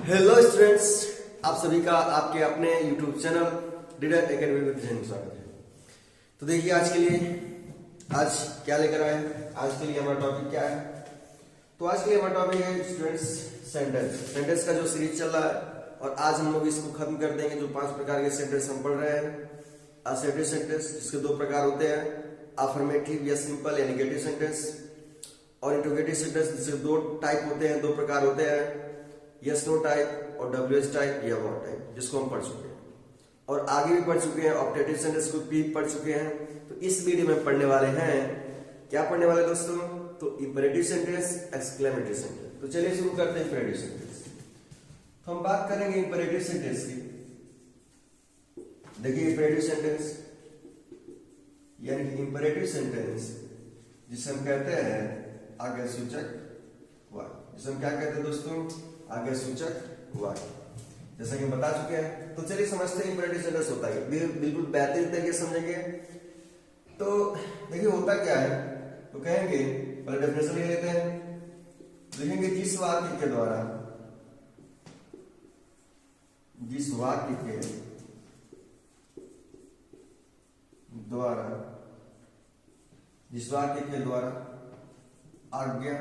Hello students, आप सभी का आपके अपने YouTube चैनल रीडर एकेडमी में स्वागत है। तो देखिए आज क्या लेकर आए हैं। आज के लिए हमारा टॉपिक क्या है? तो आज के लिए हमारा टॉपिक है स्टूडेंट्स सेंटेंस का जो सीरीज चल रहा है, और आज हम लोग इसको खत्म कर देंगे। जो 5 प्रकार के सेंटेंस हम पढ़ रहे हैं, असर्टिव सेंटेंस जिसके 2 प्रकार होते हैं, अफर्मेटिव या सिंपल या नेगेटिव सेंटेंस, और इंट्रोगेटिव सेंटेंस जिसके 2 टाइप होते हैं, 2 प्रकार होते हैं, यस नो टाइप और डब्ल्यूएच टाइप या व्हाट टाइप, जिसको हम पढ़ चुके हैं और आगे भी पढ़ चुके हैं। ऑप्टेटिव सेंटेंस को भी पढ़ चुके हैं। तो इस वीडियो में पढ़ने वाले हैं, क्या पढ़ने वाले दोस्तों? तो इंपेरेटिव सेंटेंस, एक्सक्लेमेटरी सेंटेंस। तो चलिए शुरू करते हैं इंपेरेटिव सेंटेंस। तो हम बात करेंगे इंपेरेटिव सेंटेंस की। देखिए इंपेरेटिव सेंटेंस यानी कि इंपेरेटिव सेंटेंस जिसे हम कहते हैं आज्ञा सूचक वाक्य। जिसे हम क्या कहते हैं दोस्तों? आज्ञा सूचक वाक्य। जैसा कि हम बता चुके हैं। तो चलिए समझते हैं इंपेरेटिव सेंटेंस होता है, बिल्कुल बेहतरीन तरीके से समझेंगे। तो देखिए होता क्या है, तो कहेंगे, पहले डेफिनेशन ले लेते हैं। लिखेंगे जिस वाक्य के द्वारा आज्ञा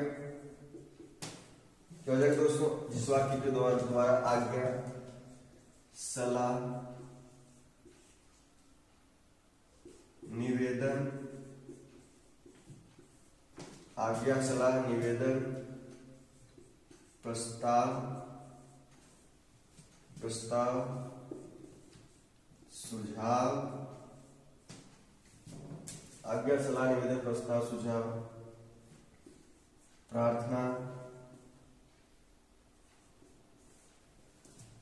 क्या हो जाएगा दोस्तों? जिस वाक्य के द्वारा आज्ञा, सलाह, निवेदन, आज्ञा, सलाह, निवेदन, प्रस्ताव, सुझाव, आज्ञा, सलाह, निवेदन, प्रस्ताव, सुझाव, प्रार्थना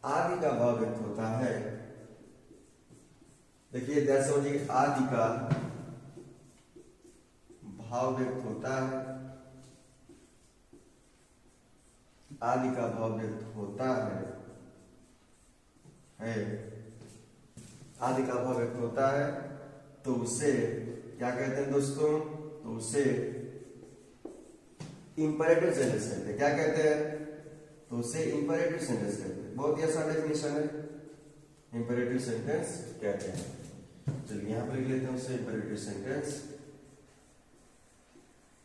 आदि का भाव व्यक्त होता है। देखिए ध्यान समझिए, आदि का भाव व्यक्त होता है, आदि का भाव व्यक्त होता है, आदि का भाव व्यक्त होता है। तो उसे क्या कहते हैं दोस्तों? तो उसे इंपेरेटिव सेंटेंस कहते हैं। क्या कहते हैं? तो उसे इंपेरेटिव सेंटेंस कहते हैं। बहुत ही आसान डेफिनेशन है, इंपेरेटिव सेंटेंस कहते हैं। चलिए यहां पर लिख लेते हैं, उसे इंपेरेटिव सेंटेंस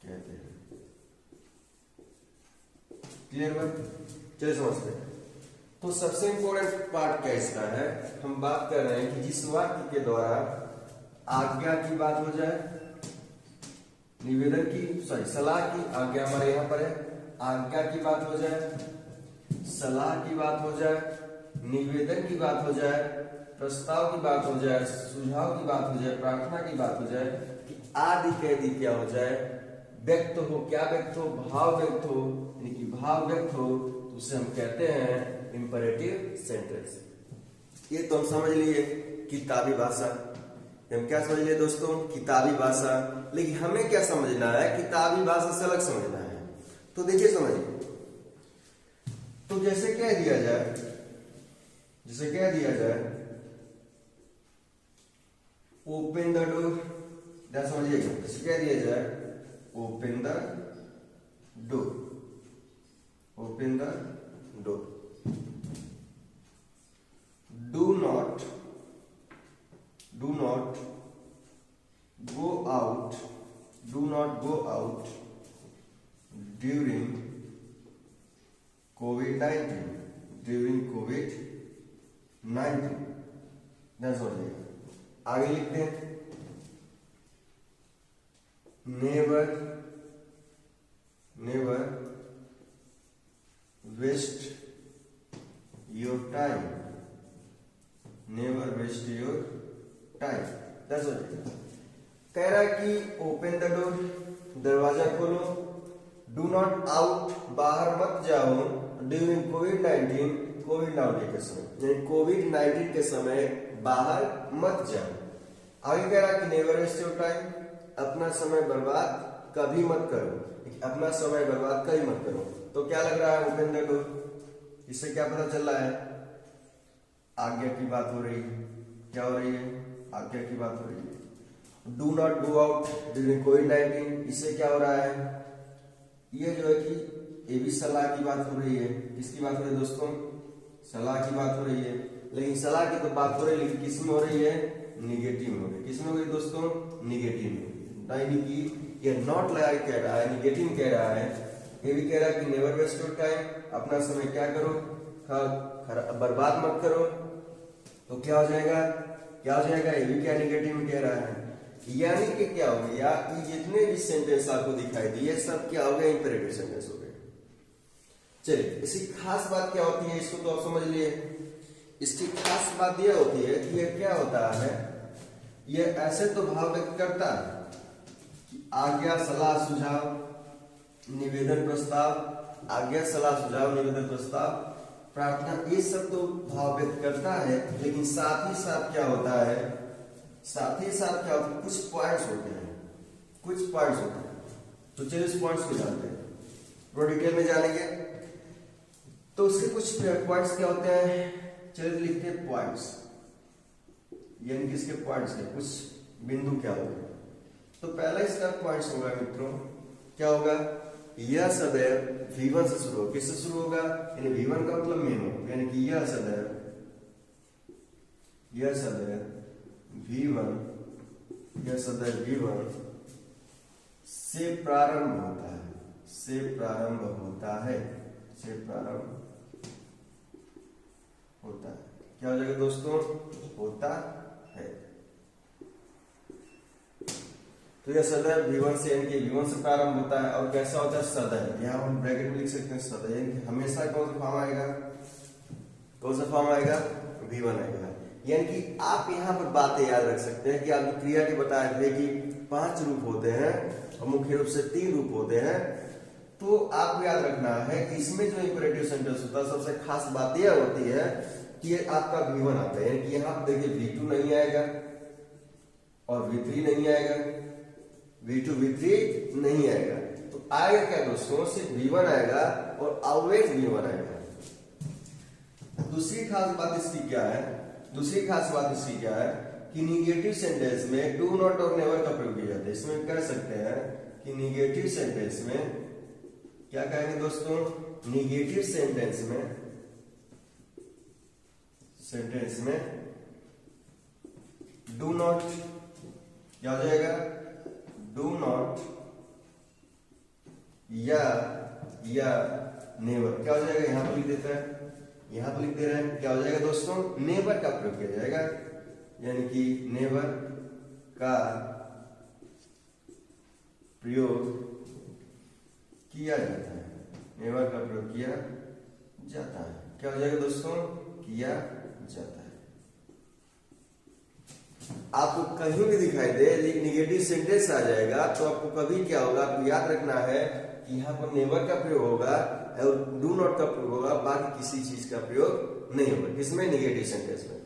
कहते हैं। क्लियर बात? चलिए समझते हैं। तो सबसे इंपॉर्टेंट पार्ट क्या इसका है, हम बात कर रहे हैं कि जिस वाक्य के द्वारा आज्ञा की बात हो जाए, निवेदन की सलाह की, आज्ञा हमारे यहां पर है, आज्ञा की बात हो जाए, सलाह की बात हो जाए, निवेदन की बात हो जाए, प्रस्ताव की बात हो जाए, सुझाव की बात हो जाए, प्रार्थना की बात हो जाए, कि आदि कैदी क्या हो जाए, व्यक्त हो। क्या व्यक्त हो? भाव व्यक्त हो, यानी कि भाव व्यक्त हो, तो उसे हम कहते हैं इंपेरेटिव सेंटेंस। ये तो हम समझ लिए किताबी भाषा। हम क्या समझ लिए दोस्तों? किताबी भाषा। लेकिन हमें क्या समझना है? किताबी भाषा से अलग समझना है। तो देखिए समझिए, तो जैसे कह दिया जाए ओपन द डोर। क्या समझिएगा? जैसे कह दिया जाए open the door, open the door. Do not go out, do not go out during COVID-19, That's what it is. आगे लिखते हैं, never waste your time, That's what it is. कह रहा है कि ओपन द डोर, दरवाजा खोलो, do not out, बाहर मत जाओ, ड्यूरिंग कोविड-19 के समय, यानी कोविड-19 के समय बाहर मत जाओ। आगे कह रहा है कि नेवर वेस्ट योर टाइम, अपना समय बर्बाद कभी मत करो, अपना समय बर्बाद कभी मत करो। तो क्या लग रहा है ओपन द डोर? इससे क्या पता चल रहा है? आज्ञा की बात हो रही है। क्या हो रही है? आज्ञा की बात हो रही है। Do not go out during covid, इससे क्या हो रहा है? ये जो है कि ये भी सलाह की बात हो रही है। किसकी बात हो रही है दोस्तों? सलाह की बात हो रही है, लेकिन सलाह की तो बात हो रही है, लेकिन किस में हो रही है? निगेटिव में हो रही है। किस में हो रही है दोस्तों? निगेटिव में। यानी कि ये नॉट लगा के कह रहा है, निगेटिव कह रहा है। ये भी कह रहा है कि नेवर वेस्ट योर टाइम, अपना समय क्या करो, बर्बाद मत करो। तो क्या हो जाएगा? क्या हो जाएगा? ये भी क्या निगेटिव में कह रहा है। यानी कि क्या हो गया? ये जितने भी सेंटेंस आपको दिखाई दिए सब क्या हो गए? इंपेरेटिव सेंटेंस हो गए। चलिए, इसकी खास बात क्या होती है, इसको तो आप समझ लिए। इसकी खास बात यह होती है कि यह क्या होता है, यह ऐसे तो भाव व्यक्त करता है कि आज्ञा, सलाह, सुझाव, निवेदन, प्रस्ताव, आज्ञा, सलाह, सुझाव, निवेदन, प्रस्ताव, प्रार्थना, ये सब तो भाव व्यक्त करता है, लेकिन साथ ही साथ क्या होता है? साथ ही साथ क्या होता है? कुछ पॉइंट्स होते हैं, कुछ पॉइंट्स होते हैं। तो चलिए इस पॉइंट्स को जानते हैं, थोड़ा डिटेल में जानेंगे। तो उसके कुछ पॉइंट्स क्या होते हैं? चलिए लिखते हैं पॉइंट्स, यानी किसके पॉइंट्स के कुछ बिंदु क्या होगा। तो पहला इसका पॉइंट्स होगा मित्रों, क्या होगा? यह सदैव V1 से शुरू होगा। किससे शुरू होगा? यानी V1 का मतलब मेमो, यानी कि यह सदैव V1 से प्रारंभ होता है, से प्रारंभ होता है। क्या हो जाएगा दोस्तों? होता है। तो यह सदैव V1 से, यानी कि V1 से प्रारंभ होता है। और कैसा होता है? सदैव। यहाँ हम ब्रैकेट में लिख सकते हैं सदैव, यानी कि हमेशा कौन सा फॉर्म आएगा? कौन सा फॉर्म आएगा? V1 आएगा। यानी कि आप यहाँ पर बातें याद रख सकते हैं कि आपकी क्रिया के बताए थे कि 5 रूप होते हैं और मुख्य रूप से 3 रूप होते हैं। तो आपको याद रखना है कि इसमें जो इंपेरेटिव सेंटेंस होता है, सबसे खास बात यह होती है कि ये आपका V1 आता है, यानी कि यहाँ देखिए V2 नहीं आएगा और V3 नहीं आएगा, V2 V3 नहीं आएगा। तो आएगा क्या दोस्तों? सिर्फ V1 आएगा और ऑलवेज V1 आएगा। दूसरी खास बात इसकी क्या है? कि निगेटिव सेंटेंस में डू नॉट और नेवर का प्रयोग किया जाता है। इसमें कह सकते हैं कि निगेटिव सेंटेंस में क्या कहेंगे दोस्तों? निगेटिव सेंटेंस में डू नॉट क्या हो जाएगा? डू नॉट या नेवर क्या हो जाएगा? यहां पर लिख देता है, यहां पर लिख दे रहे हैं। क्या हो जाएगा दोस्तों? नेवर का प्रयोग किया जाएगा, यानी कि नेवर का प्रयोग किया जाता है। नेवर का प्रयोग किया जाता है। क्या हो जाएगा दोस्तों? किया जाता है। आपको कहीं भी दिखाई दे निगेटिव सेंटेंस आ जाएगा तो आपको कभी क्या होगा? आपको याद रखना है कि यहाँ पर नेवर का प्रयोग होगा और डू नॉट का प्रयोग होगा, बाकी किसी चीज का प्रयोग नहीं होगा। किसमें? निगेटिव सेंटेंस में।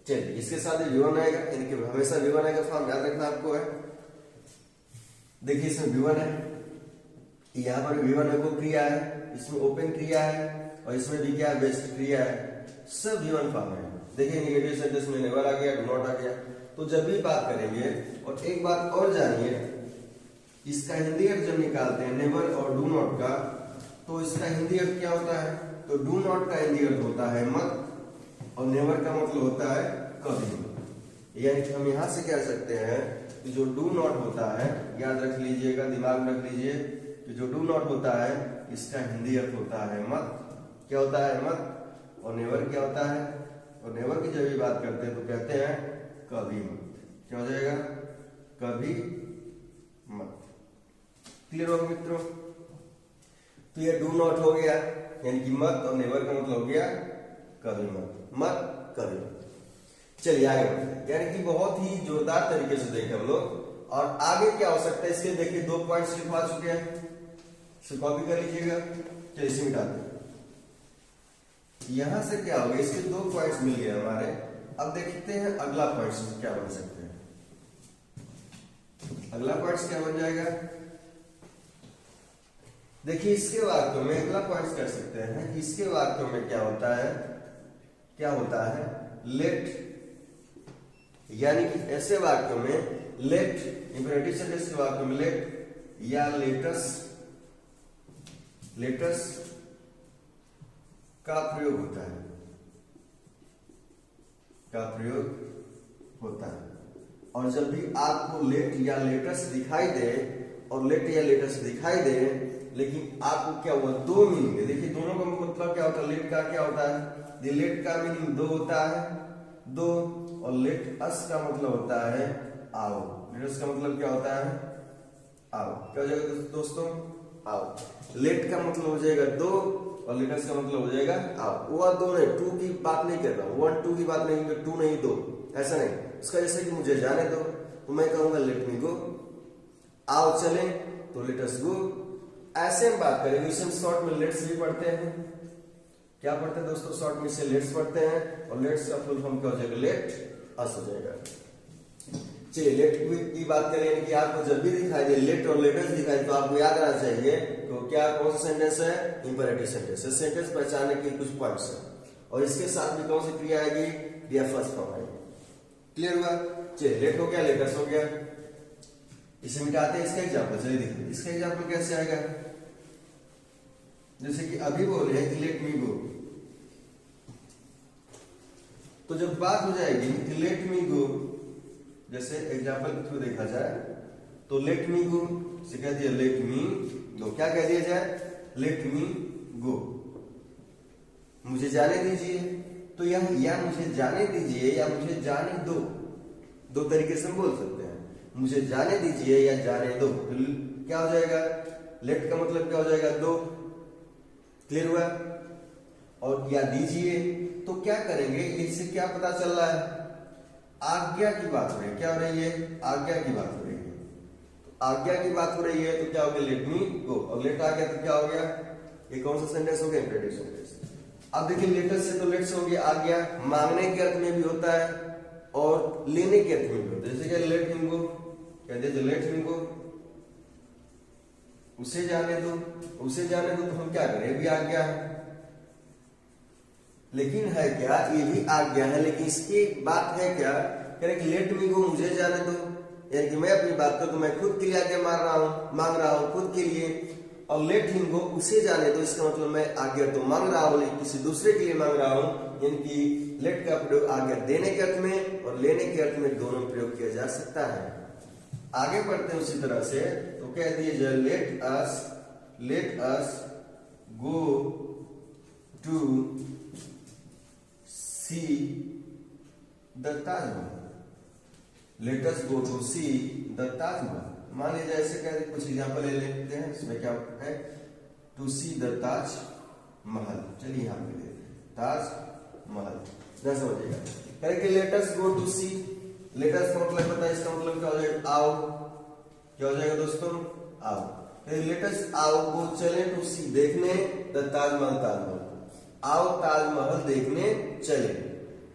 चलिए, इसके साथ V1 आएगा, यानी कि हमेशा V1 आएगा। फॉर्म याद रखना आपको है। देखिए इसमें V1 है, यहाँ पर V1 है, वो क्रिया है, इसमें ओपन क्रिया है और इसमें भी क्या है? बेस्ट क्रिया है। सब V1 फॉर्म है। देखिए निगेटिव सेंटेंस में नेवर आ गया, डू नॉट आ गया। तो जब भी बात करेंगे, और एक बात और जानिए, इसका हिंदी अर्थ जब निकालते हैं नेवर और डू नॉट का, तो इसका हिंदी अर्थ क्या होता है? तो डू नॉट का हिंदी अर्थ होता है मत, और नेवर का मतलब होता है कभी। यानी कि हम यहां से कह सकते हैं कि जो डू नॉट होता है, याद रख लीजिएगा, दिमाग में रख लीजिए कि जो डू नॉट होता है इसका हिंदी अर्थ होता है मत। क्या होता है? मत। और नेवर क्या होता है? और नेवर की जब भी बात करते हैं तो कहते हैं कभी मत। क्या हो जाएगा? कभी मत। क्लियर होगा मित्रों? तो ये डू नॉट हो गया, यानी कि मत, और नेवर का मतलब हो गया कभी मत। मत, कभी मत। चलिए आगे बढ़ते, यानी कि बहुत ही जोरदार तरीके से देखे हम लोग। और आगे क्या हो सकता है इसके? देखिए 2 पॉइंट्स लिखवा चुके हैं, इसे कॉपी कर लीजिएगा। चलिए इसे मिटा दें। यहां से क्या होगा? इसके 2 पॉइंट्स मिल गए हमारे। अब देखते हैं अगला पॉइंट्स क्या बन सकते हैं। अगला पॉइंट्स क्या बन जाएगा? देखिए इसके वाक्यों में अगला पॉइंट्स कर सकते हैं कि इसके वाक्यों में क्या होता है? क्या होता है? लेट, यानी कि ऐसे वाक्यों में लेट, इंपेरेटिव सेंटेंस के वाक्यों में लेट या लेटस का प्रयोग होता है। का प्रयोग होता है। और जब भी आपको लेट या लेटस दिखाई दे और लेट या लेटस दिखाई दे, लेकिन आपको क्या हुआ, दो मीनिंग है। देखिए दोनों का मतलब क्या होता है, लेट का क्या होता है, लेट का मीनिंग दो होता है, दो, और लेट अस का मतलब होता है आओ। लेटस का मतलब क्या होता है, आओ। क्या हो जाएगा दोस्तों, आओ। लेट का मतलब हो जाएगा दो और लेटस का मतलब हो जाएगा आओ। वो दो नहीं, टू की बात नहीं कर रहा हूँ, 1 2 की बात नहीं, टू नहीं, दो, ऐसा नहीं। इसका जैसे कि मुझे जाने दो तो मैं कहूंगा लेट मी गो, आओ चलें तो लेट अस गो। ऐसे हम बात करेंगे। इसे हम शॉर्ट में लेट्स भी पढ़ते हैं। क्या पढ़ते हैं दोस्तों, शॉर्ट में से लेट्स पढ़ते हैं, और लेट्स का फुल फॉर्म क्या हो जाएगा, लेट अस हो जाएगा। चलिए लेट की बात करें कि आपको जब भी दिखाई दे लेट और लेटस दिखाई तो आपको याद आना चाहिए तो क्या, कौन सा सेंटेंस है, इंपेरेटिव सेंटेंस है। सेंटेंस पहचानने के कुछ पॉइंट्स है, और इसके साथ भी कौन सी क्रिया आएगी, क्रिया फर्स्ट फॉर्म आएगी। क्लियर हुआ। चलिए लेट हो गया, लेटस हो गया, इसे मिटाते हैं। इसका एग्जाम्पल चलिए देखिए, इसका एग्जाम्पल कैसे आएगा। जैसे कि अभी बोले हैं कि लेट मी गो, तो जब बात हो जाएगी कि लेट मी गो, जैसे एग्जाम्पल के थ्रू देखा जाए तो लेट मी गो से कह दिया लेट मी गो, क्या कह दिया जाए, लेट मी गो, मुझे जाने दीजिए। तो या मुझे जाने दीजिए या मुझे जाने दो, दो तरीके से हम बोल सकते हैं, मुझे जाने दीजिए या जाने दो। तो क्या हो जाएगा, लेट का मतलब क्या हो जाएगा, दो। क्लियर हुआ। और या दीजिए तो क्या करेंगे, इससे क्या पता चल रहा है, आज्ञा की बात हो रही है। क्या हो रही है, आज्ञा की बात हो रही है। तो आज्ञा की बात हो रही है तो क्या हो गया, लेट मी गो, और लेट आ गया तो क्या हो गया, ये कौन सा सेंटेंस हो गया, इंपेरेटिव सेंटेंस। अब देखिए लेटस से तो लेट्स हो गया आज्ञा, मांगने के अर्थ में भी होता है और लेने के अर्थ में भी होता है। जैसे कि लेट हिम गो, कहते हैं लेट हिम गो, उसे जाने दो, उसे जाने दो, तो हम क्या करें, ये भी आज्ञा है। लेकिन है क्या, ये भी आज्ञा है, लेकिन इसकी बात है क्या, कह रहे कि लेट मी गो, मुझे जाने दो, यानी कि मैं अपनी बात करूं तो मैं खुद के लिए आज्ञा मांग रहा हूं खुद के लिए। और लेट हिम गो, उसे जाने दो, इसका मतलब मैं आज्ञा तो मांग रहा हूं लेकिन किसी दूसरे के लिए मांग रहा हूं। यानी कि लेट का प्रयोग आज्ञा देने के अर्थ में और लेने के अर्थ में दोनों में प्रयोग किया जा सकता है। आगे बढ़ते हैं उसी तरह से, तो कह दिए जाए let us go to see the Taj Mahal, let us go to see the Taj Mahal. मान लीजिए ऐसे कह कुछ एग्जांपल ले लेते हैं, इसमें क्या है, to see the Taj Mahal. चलिए यहाँ पे लेते हैं ताजमहल, ना समझिएगा। करेंगे let us go to see, let us का मतलब पता है, इसका मतलब क्या हो जाएगा, आओ। क्या हो जाएगा दोस्तों, आओ। लेट अस आओ, वो चले टू सी, देखने, द ताजमहल, आओ ताजमहल देखने चले।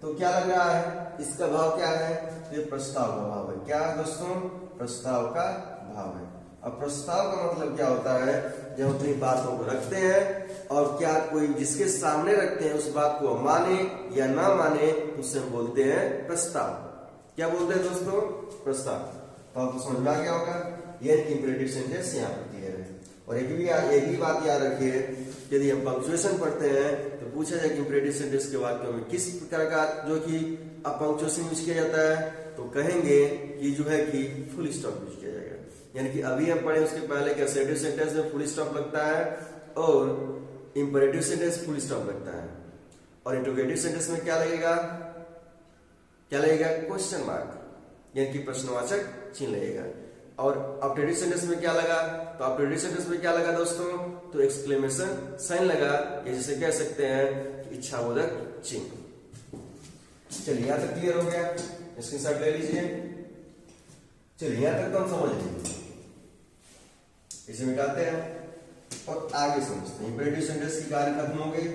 तो क्या लग रहा है, इसका भाव क्या है, ये प्रस्ताव का भाव है। क्या दोस्तों, प्रस्ताव का भाव है। अब प्रस्ताव का मतलब क्या होता है, जब अपनी बातों को रखते हैं और क्या कोई जिसके सामने रखते हैं उस बात को माने या ना माने, उससे हम बोलते हैं प्रस्ताव। क्या बोलते हैं दोस्तों, प्रस्ताव। तो आपको समझ में आ गया होगा, यह इंपेरेटिव सेंटेंस यहाँ पर क्लियर है। और एक ही बात याद रखिए, यदि हम पंक्चुएशन पढ़ते हैं तो पूछा जाए कि इंपेरेटिव सेंटेंस के वाक्यों में किस प्रकार का जो कि अब पंक्चुएशन यूज किया जाता है, तो कहेंगे कि जो है कि फुल स्टॉप यूज किया जाएगा। यानी कि अभी हम पढ़े उसके पहले कि असर्टिव सेंटेंस में फुल स्टॉप लगता है और इंपेरेटिव सेंटेंस फुल स्टॉप लगता है, और इंटरोगेटिव सेंटेंस में क्या लगेगा, क्वेश्चन मार्क, यानी कि प्रश्नवाचक चिन्ह लगेगा। और ऑब्जेक्टिव सेंटेंस में क्या लगा, तो ऑब्जेक्टिव सेंटेंस में क्या लगा दोस्तों, तो एक्सक्लेमेशन साइन लगा, या जिसे कह सकते हैं इच्छाबोधक चिन्ह। चलिए यहां तक क्लियर हो गया, इसके साथ ले लीजिए। चलिए यहां तक तो हम समझ लीजिए, इसे मिटाते हैं और आगे समझते हैं। इंपेरेटिव सेंटेंस की कार्य खत्म हो गई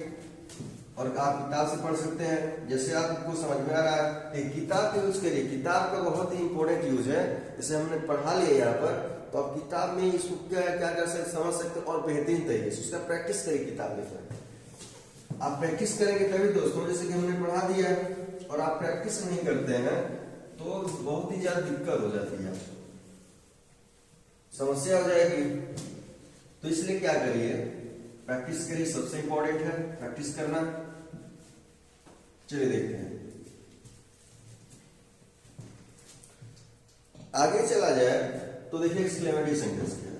और आप किताब से पढ़ सकते हैं। जैसे आपको समझ में आ रहा है कि किताब का यूज करिए, किताब का बहुत ही इंपॉर्टेंट यूज है। जैसे हमने पढ़ा लिया यहाँ पर, तो आप किताब में इसको क्या कर सकते, समझ सकते और बेहतरीन तरीके से उसका प्रैक्टिस करिए। किताब लेकर आप प्रैक्टिस करेंगे तभी दोस्तों, जैसे कि हमने पढ़ा दिया और आप प्रैक्टिस नहीं करते हैं तो बहुत ही ज्यादा दिक्कत हो जाती है, समस्या हो जाएगी। तो इसलिए क्या करिए, प्रैक्टिस करिए, सबसे इंपॉर्टेंट है प्रैक्टिस करना। चलिए देखते हैं, आगे चला जाए तो देखिए एक्सक्लेमेटरी सेंटेंस क्या है,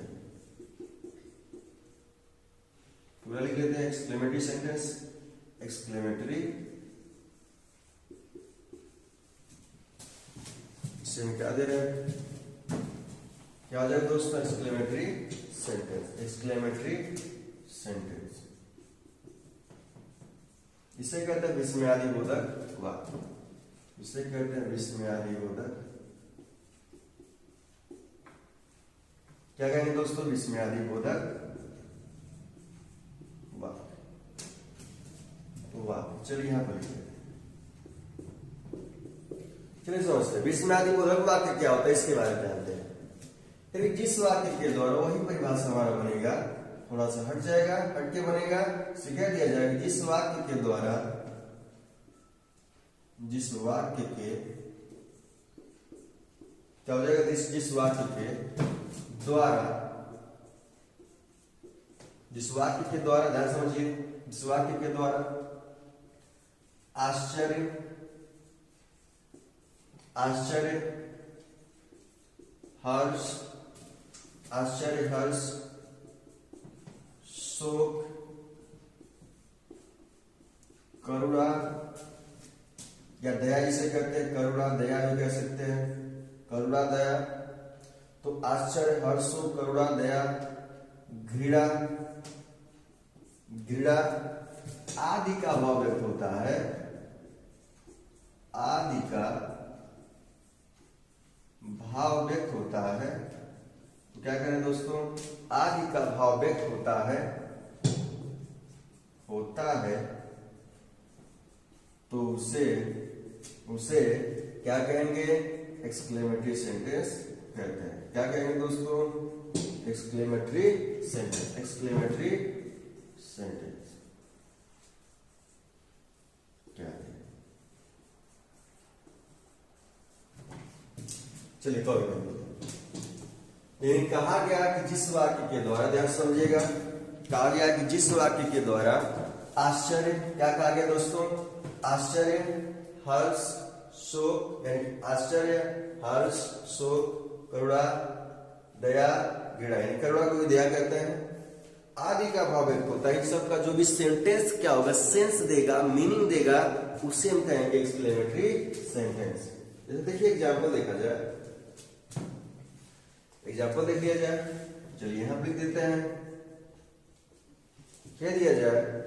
पूरा लिख लेते हैं एक्सक्लेमेटरी सेंटेंस। एक्सक्लेमेटरी से हम क्या दे रहे हैं, क्या हो जाएगा दोस्तों, एक्सक्लेमेटरी सेंटेंस। एक्सक्लेमेटरी सेंटेंस इसे कहते हैं विस्मयादिबोधक वाक्य। इसे कहते हैं विस्मयादिबोधक, क्या कहेंगे दोस्तों, विस्मयादिबोधक वाक्य। चलिए यहां पर चलिए समझते हैं विस्मयादिबोधक वाक्य क्या होता है, इसके बारे में जानते हैं। फिर जिस वाक्य के द्वारा वही परिभाषा हमारा बनेगा, थोड़ा सा हट जाएगा, हट के बनेगा, कह दिया जाएगा जिस वाक्य के द्वारा, जिस वाक्य के क्या हो जाएगा, जिस वाक्य के द्वारा, जिस वाक्य के द्वारा, ध्यान समझिए, जिस वाक्य के द्वारा आश्चर्य, आश्चर्य, हर्ष, आश्चर्य, हर्ष, शोक, करुणा या दया जिसे कहते हैं, करुणा दया भी कह सकते हैं, करुणा दया। तो आश्चर्य, हर्ष, शोक, करुणा, दया, घृणा, घृणा आदि का भाव व्यक्त होता है, आदि का भाव व्यक्त होता है। तो क्या करें दोस्तों, आदि का भाव व्यक्त होता है, तो उसे क्या कहेंगे, एक्सक्लेमेटरी सेंटेंस कहते हैं। क्या कहेंगे दोस्तों, एक्सक्लेमेटरी सेंटेंस। एक्सक्लेमेटरी सेंटेंस क्या है, चलिए लेकिन कहा गया कि जिस वाक्य के द्वारा, ध्यान समझिएगा, कहा गया कि जिस वाक्य के द्वारा आश्चर्य, क्या कहा गया दोस्तों, आश्चर्य, हर्ष, शोक, यानी आश्चर्य, हर्ष, शोक, करुणा, दया, घृणा, यानी करुणा को भी दया कहते हैं, आदि का भाव व्यक्त होता है। इन सब का जो भी सेंटेंस क्या होगा, सेंस देगा, मीनिंग देगा, उसे हम कहेंगे एक्सक्लेमेटरी सेंटेंस। जैसे देखिए एग्जाम्पल देखा जाए, एग्जाम्पल देख लिया जाए, चलिए यहां लिख देते हैं, कह दिया जाए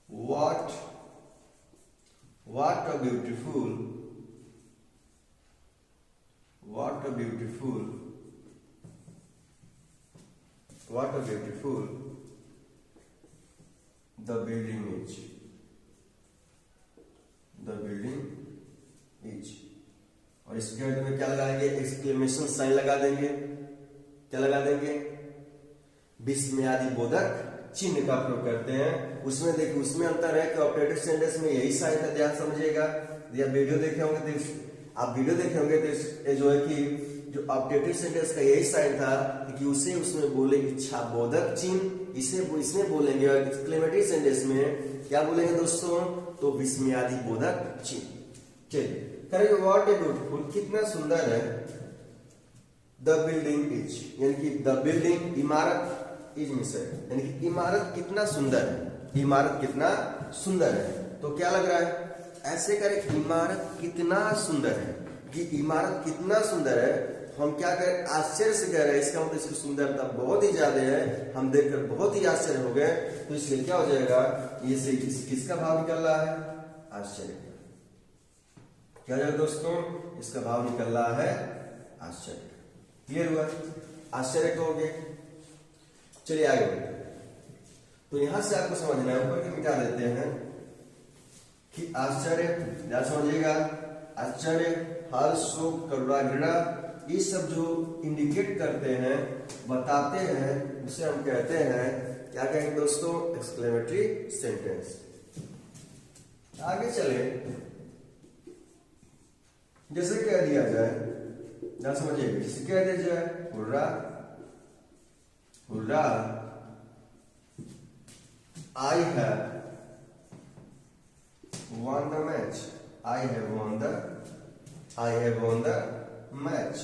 what a beautiful, what a beautiful, what a beautiful the building is, the building is। और इसके अंत में क्या लगाएंगे, एक्सक्लेमेशन साइन लगा देंगे, क्या लगा देंगे, विस्मयादिबोधक चिन्ह का प्रयोग करते हैं। उसमें देखिए, उसमें अंतर है कि ऑपरेटिव सेंटेंस में यही साइन है, ध्यान समझिएगा। या वीडियो देखे होंगे तो आप वीडियो देखे होंगे तो जो है कि जो ऑपरेटिव सेंटेंस का यही साइन था कि उसे उसमें बोले इच्छा बोधक चिन्ह, इसे इसमें बोलेंगे। और एक्सक्लेमेटरी सेंटेंस में क्या बोलेंगे दोस्तों, तो विस्मयादिबोधक चिन्ह। चलिए करेंगे, व्हाट ए ब्यूटीफुल, कितना सुंदर है, द बिल्डिंग इज, यानी कि द बिल्डिंग इमारत, इज मिसर, यानी कि इमारत कितना सुंदर है, इमारत कितना सुंदर है। तो क्या लग रहा है, ऐसे करें, इमारत कितना सुंदर है, कि इमारत कितना सुंदर है। हम क्या करें, आश्चर्य से कह रहे हैं, इसका मतलब इसकी सुंदरता बहुत ही ज्यादा है, हम देखकर बहुत ही आश्चर्य हो गए। तो इसलिए क्या हो जाएगा, ये से किसका भाव निकल रहा है, आश्चर्य। क्या जाएगा दोस्तों, इसका भाव निकल रहा है आश्चर्य। क्लियर हुआ, आश्चर्य कहोगे। चलिए आगे बढ़ते हैं। तो यहां से आपको समझना है, ऊपर के मिटा देते हैं कि आश्चर्य, ध्यान समझिएगा, आश्चर्य, हर्ष, शोक, करुणा, घृणा, ये सब जो इंडिकेट करते हैं, बताते हैं, उसे हम कहते हैं, क्या कहेंगे दोस्तों, एक्सक्लेमेटरी सेंटेंस। आगे चले, जैसे कह दिया जाए, ध्यान समझिएगा, जैसे कह दिया जाए, hurrah, hurrah, I have won the match, I have won the match.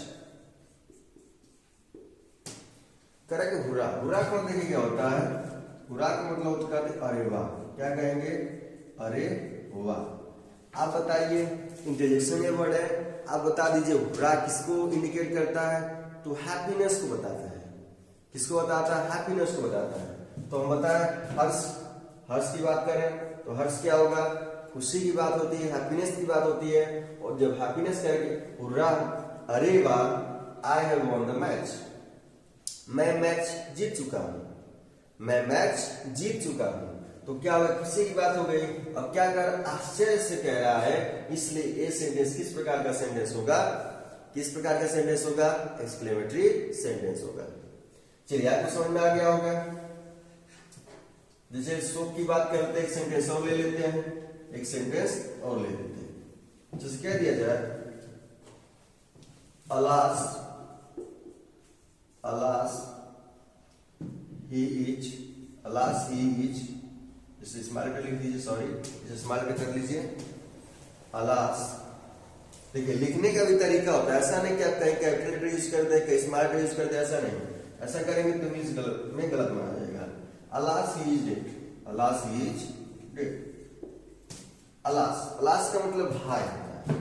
Correct. Hurrah, hurrah का मतलब क्या होता है? हुर्रा का मतलब होता है अरे वाह। क्या कहेंगे? अरे वाह। आप बताइए, इंटरजेक्शन ये वर्ड है, आप बता दीजिए हुर्रा किसको इंडिकेट करता है? तो हैप्पीनेस को बताता है। किसको बताता है? हैप्पीनेस को बताता है। तो हम बताएं हर्ष, हर्ष की बात करें तो हर्ष क्या होगा? खुशी की बात होती है, हैप्पीनेस की बात होती है। और जब हैप्पीनेस करेंगे हुर्रा, अरे वाह, I have won the match, मैं मैच जीत चुका हूं, मैं मैच जीत चुका हूं। तो क्या हुआ? खुशी की बात हो गई। अब क्या कर? आश्चर्य से कह रहा है, इसलिए ये सेंटेंस किस प्रकार का सेंटेंस होगा? किस प्रकार का सेंटेंस होगा? एक्सक्लेमेटरी सेंटेंस होगा। चलिए आपको समझ में आ गया होगा। जैसे शोक की बात करते हैं, एक सेंटेंस और ले लेते हैं, एक सेंटेंस और ले लेते हैं। जैसे कह दिया जाए alas, alas he is, alas he is, जैसे स्माइल कर लिख दीजिए, सॉरी जैसे स्माइल पे कर लीजिए अलास। देखिए लिखने का भी तरीका होता है, ऐसा नहीं कि आप कहीं कैपिटल लेटर यूज करते हैं, कहीं स्मॉल लेटर यूज करते हैं, ऐसा नहीं। ऐसा करेंगे तो मीन्स गलत में गलत माना जाएगा। Alas he is dead, alas he is dead. Alas, alas का मतलब हाय होता है,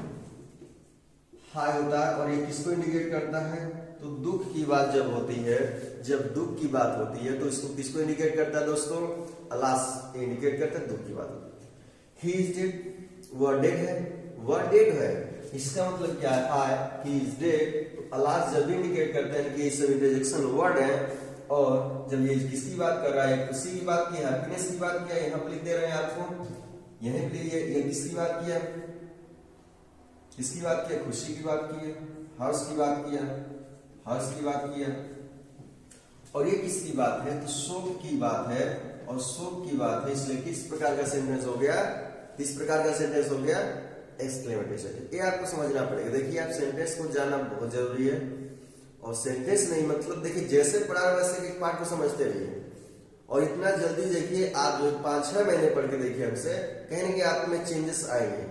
हाय होता है। और ये किसको इंडिकेट करता है? तो दुख की बात जब होती है, जब दुख की बात होती है तो इसको किसको इंडिकेट करता है दोस्तों? अलास इंडिकेट करता है दुख की बात होती है। ही इज डेड, वह डेड है, वह डेड है, इसका मतलब क्या है? हाय, ही इज डेड। तो अलास जब भी इंडिकेट करते हैं कि ये सब इंटरजेक्शन वर्ड है, और जब ये किसकी बात कर रहा है? खुशी की बात की, हैप्पीनेस की बात किया, यहाँ पे लिख दे रहे हैं आपको, यहीं पे ये किसकी बात किया? किसकी बात किया? खुशी की बात की है, हर्ष की बात किया, हर्ष की बात किया। और ये किसकी बात है? तो शोक की बात है, और शोक की बात है, इसलिए किस प्रकार का सेंटेंस हो गया? किस प्रकार का सेंटेंस हो गया? Exclamatory sentence. ये आपको समझना पड़ेगा। देखिए आप सेंटेंस को जानना बहुत जरूरी है, और सेंटेंस नहीं मतलब देखिए जैसे पढ़ा वैसे एक पार्ट को समझते रहिए। और इतना जल्दी देखिए आप जो 5-6 महीने पढ़ के देखिए हमसे, कहीं ना कहीं आप में चेंजेस आएंगे,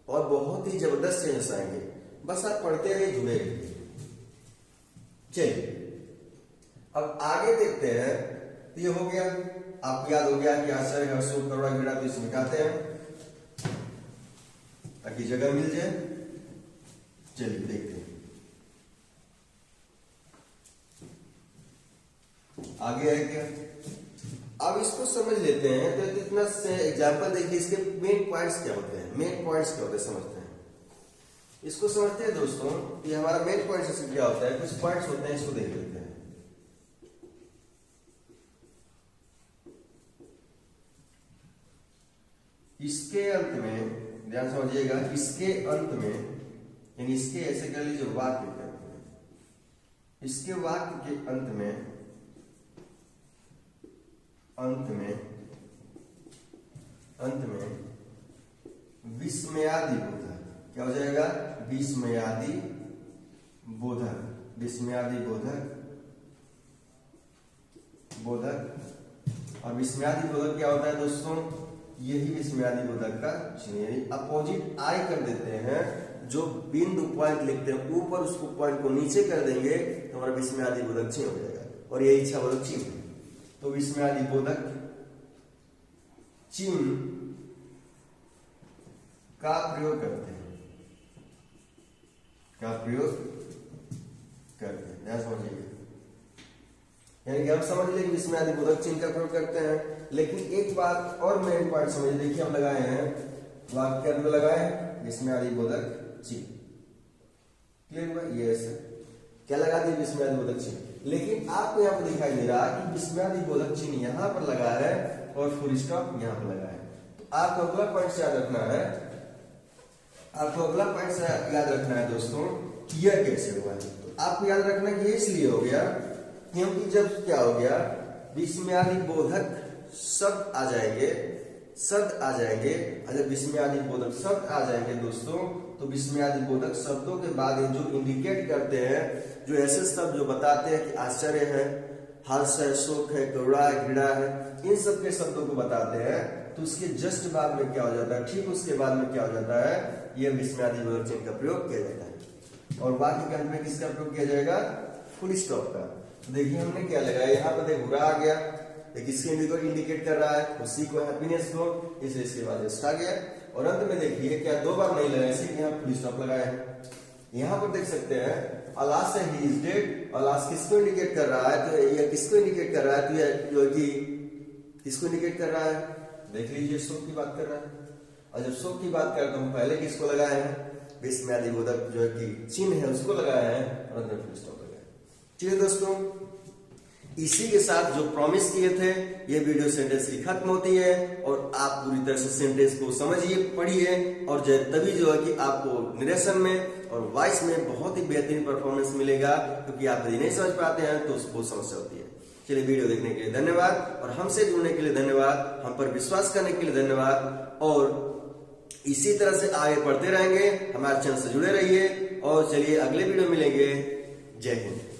और बहुत ही जबरदस्त चेंजेस आएंगे। बस आप पढ़ते रहिए, जुड़े रहिए। चलिए अब आगे देखते हैं। तो ये हो गया, आपको याद हो गया कि आश्चर्य, हर्ष, शोक, करुणा, घृणा, तो इसमें मिटाते हैं ताकि जगह मिल जाए। चलिए देखते हैं आगे है क्या। अब इसको समझ लेते हैं। तो इतना से एग्जाम्पल देखिए, इसके मेन पॉइंट्स क्या होते हैं? मेन पॉइंट्स क्या होते हैं समझते हैं, इसको समझते हैं दोस्तों। ये हमारा मेन पॉइंट इसमें क्या होता है? कुछ पॉइंट्स होते हैं, इसको देख लेते हैं। इसके अंत में ध्यान समझिएगा, इसके अंत में, यानी इसके ऐसे कर लीजिए वाक्य के अंत में, इसके वाक्य के अंत में, अंत में विस्मयादि बोधक क्या हो जाएगा? विस्मयादि बोधक, विस्मयादि बोधक, बोधक। और विस्मयादि बोधक क्या होता है दोस्तों? यही विस्मयादि बोधक का चिन्ह, यानी अपोजिट आई कर देते हैं। जो बिंदु पॉइंट लिखते हैं ऊपर, उसको पॉइंट को नीचे कर देंगे तो हमारा विस्मयादि बोधक चिन्ह हो जाएगा, और यही इच्छा बोधक चिन्ह। तो विस्मयादि बोधक चिन्ह का प्रयोग करते हैं, ध्यान समझिएगा। यानी कि हम समझ लें कि विस्मयादि बोधक चिन्ह का प्रयोग करते हैं। लेकिन एक बात और मेन पॉइंट समझिए, देखिए हम लगाए हैं वाक्य के अंदर लगाए विस्मयादि बोधक चिन्ह, क्लियर हुआ? ये ऐसे क्या लगा दिए? विस्मयादि बोधक चिन्ह। लेकिन आपको यहाँ पर दिखाई दे रहा कि विस्मयादि बोधक चिन्ह यहाँ पर लगा है और फुल स्टॉप यहाँ पर लगा है। तो आपको अगला पॉइंट याद रखना है, आपको अगला पॉइंट याद रखना है दोस्तों, यह कैसे हुआ है। तो आपको याद रखना कि ये इसलिए हो गया क्योंकि जब क्या हो गया, विस्मयादि बोधक शब्द आ जाएंगे, शब्द आ जाएंगे। अगर विस्मयादि बोधक शब्द आ जाएंगे दोस्तों, तो विस्मयादि बोधक शब्दों के बाद जो इंडिकेट करते हैं, जो ऐसे शब्द जो बताते हैं कि आश्चर्य है, हर्ष है, शोक है, करुणा है, घृणा है, इन सब के शब्दों को बताते हैं। तो उसके जस्ट बाद में क्या हो जाता है? ठीक उसके बाद में क्या हो जाता है? यह विस्मयादि बोधक चिन्ह का प्रयोग किया जाता है। और बाकी के अंत में किसका प्रयोग किया जाएगा, फुल स्टॉप का। तो देखिए हमने क्या लगाया, यहाँ पर देखो आ गया, किसके इंडिकेट कर रहा है, खुशी को, हैप्पीनेस को, इसलिए इसके बाद एस्ट आ गया। और अंत में देखिए क्या दो बार नहीं लगाया, सिर्फ यहाँ फुल स्टॉप लगाया है। यहाँ पर देख सकते हैं अलास है ही इज डेड, अलास किसको इंडिकेट कर रहा है, तो ये किसको इंडिकेट कर रहा है, तो ये जो कि किसको इंडिकेट कर रहा है, देख लीजिए शोक की बात कर रहा है। और जब शोक की बात करते हम पहले किसको लगाए हैं, विस्मयादिबोधक जो है कि चिन्ह है उसको लगाया है और अंदर फुल स्टॉप लगाया। चलिए दोस्तों, इसी के साथ जो प्रॉमिस किए थे ये वीडियो सेंटेंस की खत्म होती है और आप पूरी तरह से सेंटेंस को समझिए, पढ़िए और तभी जो है कि आपको निरेशन में और वॉइस में बहुत ही बेहतरीन परफॉर्मेंस मिलेगा, क्योंकि आप यदि नहीं समझ पाते हैं तो बहुत समस्या होती है। चलिए, वीडियो देखने के लिए धन्यवाद और हमसे जुड़ने के लिए धन्यवाद, हम पर विश्वास करने के लिए धन्यवाद और इसी तरह से आगे पढ़ते रहेंगे, हमारे चैनल से जुड़े रहिए और चलिए अगले वीडियो मिलेंगे। जय हिंद।